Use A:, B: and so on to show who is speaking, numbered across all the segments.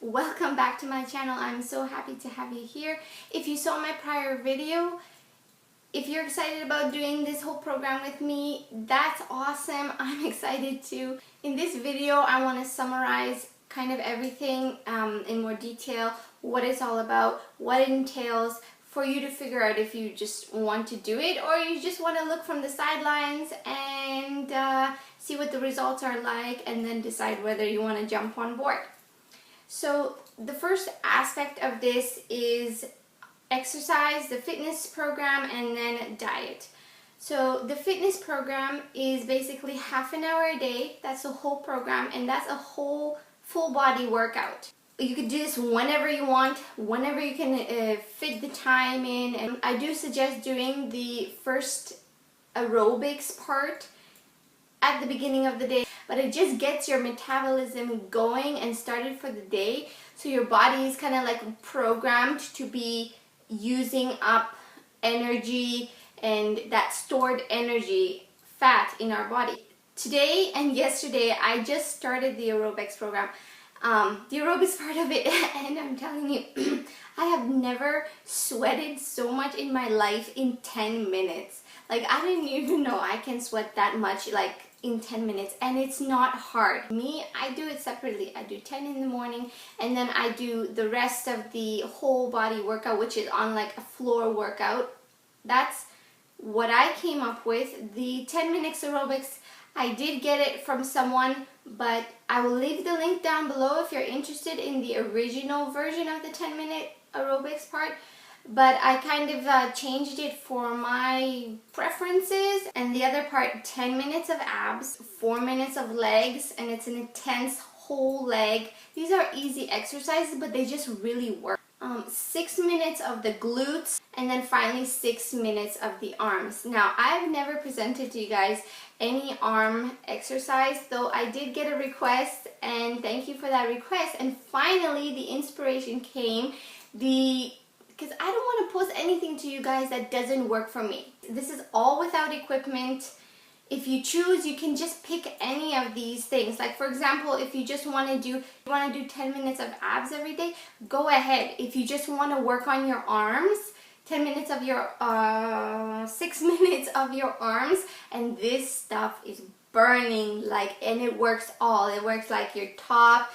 A: welcome back to my channel. I'm so happy to have you here. If you saw my prior video, if you're excited about doing this whole program with me, that's awesome. I'm excited too. In this video, I want to summarize kind of everything in more detail, what it's all about, what it entails, for you to figure out if you just want to do it or you just want to look from the sidelines and see what the results are like and then decide whether you want to jump on board. So the first aspect of this is exercise, the fitness program, and then diet. So the fitness program is basically half an hour a day. That's the whole program, and that's a whole full body workout. You could do this whenever you want, whenever you can fit the time in. And I do suggest doing the first aerobics part at the beginning of the day, but it just gets your metabolism going and started for the day, so your body is kind of like programmed to be using up energy and that stored energy, fat in our body. Today and yesterday I just started the aerobics program, the aerobics part of it, and I'm telling you, I have never sweated so much in my life in 10 minutes. Like, I didn't even know I can sweat that much like in 10 minutes, and it's not hard. Me, I do it separately. I do 10 in the morning, and then I do the rest of the whole body workout, which is on like a floor workout. That's what I came up with. The 10 minutes aerobics, I did get it from someone, but I will leave the link down below if you're interested in the original version of the 10-minute aerobics part. But I kind of changed it for my preferences, and the other part, 10 minutes of abs, 4 minutes of legs, and it's an intense whole leg. These are easy exercises, but they just really work. 6 minutes of the glutes, and then finally 6 minutes of the arms. Now, I've never presented to you guys any arm exercise, though I did get a request, and thank you for that request. And finally the inspiration came, because I don't want to post anything to you guys that doesn't work for me. This is all without equipment. If you choose, you can just pick any of these things. Like, for example, if you just want to do 10 minutes of abs every day, go ahead. If you just want to work on your arms, 10 minutes of your 6 minutes of your arms, and this stuff is burning, like, and it works all. It works like your top,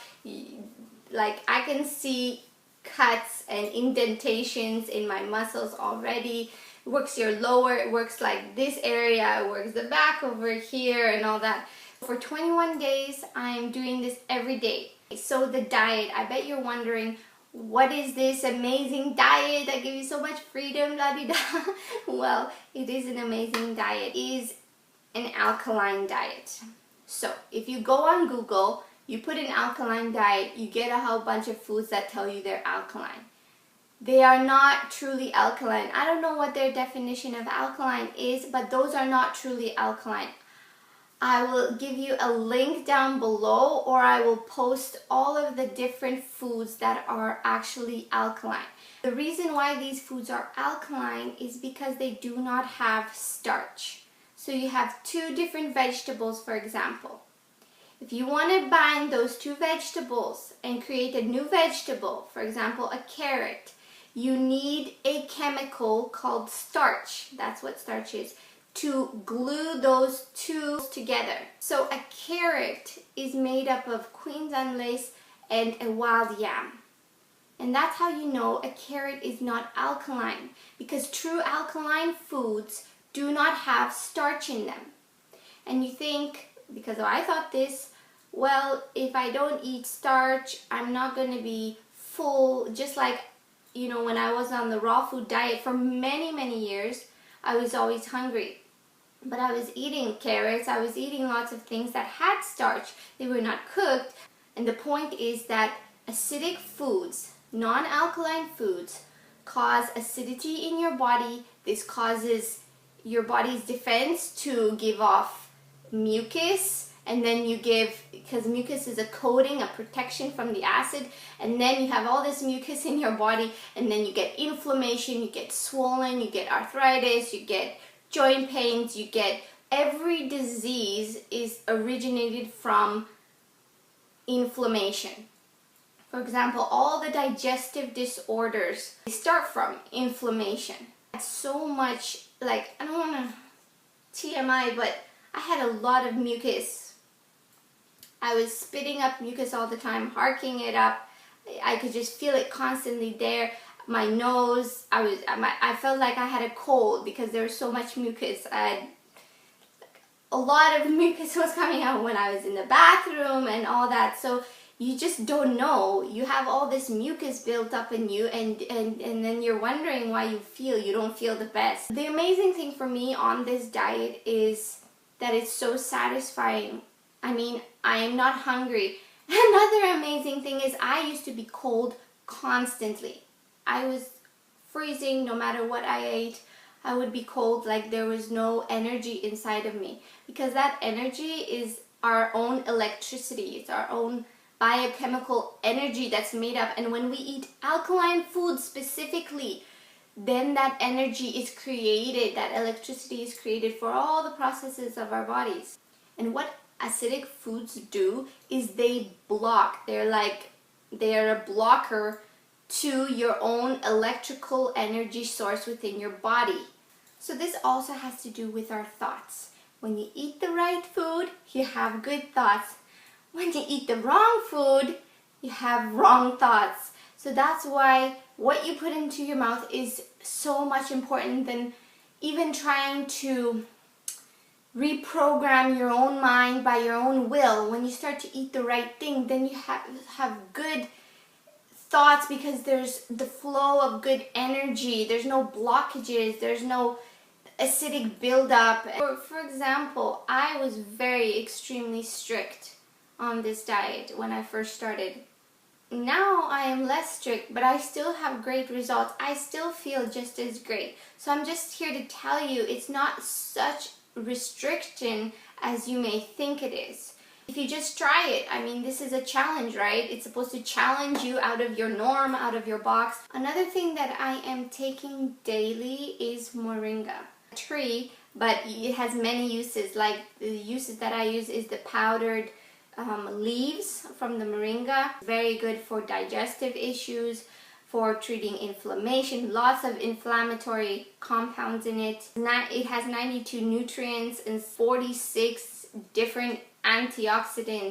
A: like I can see cuts and indentations in my muscles already. It works your lower, it works like this area, it works the back over here and all that. For 21 days, I'm doing this every day. So the diet, I bet you're wondering, what is this amazing diet that gives you so much freedom, la-di-da? Well, it is an amazing diet. It is an alkaline diet. So if you go on Google, you put an alkaline diet, you get a whole bunch of foods that tell you they're alkaline. They are not truly alkaline. I don't know what their definition of alkaline is, but those are not truly alkaline. I will give you a link down below, or I will post all of the different foods that are actually alkaline. The reason why these foods are alkaline is because they do not have starch. So you have two different vegetables, for example. If you want to bind those two vegetables and create a new vegetable, for example, a carrot, you need a chemical called starch. That's what starch is, to glue those two together. So a carrot is made up of Queen's Lace and a wild yam. And that's how you know a carrot is not alkaline, because true alkaline foods do not have starch in them. And you think, because I thought this, well, if I don't eat starch, I'm not going to be full. Just like, you know, when I was on the raw food diet for many, many years, I was always hungry. But I was eating carrots, I was eating lots of things that had starch. They were not cooked. And the point is that acidic foods, non-alkaline foods, cause acidity in your body. This causes your body's defense to give off mucus, and then you give, because mucus is a coating, a protection from the acid, and then you have all this mucus in your body, and then you get inflammation, you get swollen, you get arthritis, you get joint pains, you get, every disease is originated from inflammation. For example, all the digestive disorders start from inflammation. So much, like, I don't want to TMI, but I had a lot of mucus. I was spitting up mucus all the time, harking it up. I could just feel it constantly there. My nose, I felt like I had a cold because there was so much mucus. A lot of mucus was coming out when I was in the bathroom and all that. So you just don't know. You have all this mucus built up in you, and then you're wondering why you don't feel the best. The amazing thing for me on this diet is that it's so satisfying. I mean, I am not hungry. Another amazing thing is I used to be cold constantly. I was freezing no matter what I ate. I would be cold, like there was no energy inside of me, because that energy is our own electricity. It's our own biochemical energy that's made up, and when we eat alkaline food specifically, then that energy is created, that electricity is created for all the processes of our bodies. And what acidic foods do is they block. They're a blocker to your own electrical energy source within your body. So this also has to do with our thoughts. When you eat the right food, you have good thoughts. When you eat the wrong food, you have wrong thoughts. So that's why what you put into your mouth is so much important than even trying to reprogram your own mind by your own will. When you start to eat the right thing, then you have good thoughts, because there's the flow of good energy. There's no blockages. There's no acidic buildup. For example, I was very extremely strict on this diet when I first started. Now I am less strict, but I still have great results. I still feel just as great. So I'm just here to tell you it's not such restriction as you may think it is. If you just try it, I mean, this is a challenge, right? It's supposed to challenge you out of your norm, out of your box. Another thing that I am taking daily is Moringa. A tree, but it has many uses. Like the uses that I use is the powdered leaves from the Moringa. Very good for digestive issues, for treating inflammation. Lots of inflammatory compounds in it. It has 92 nutrients and 46 different antioxidants.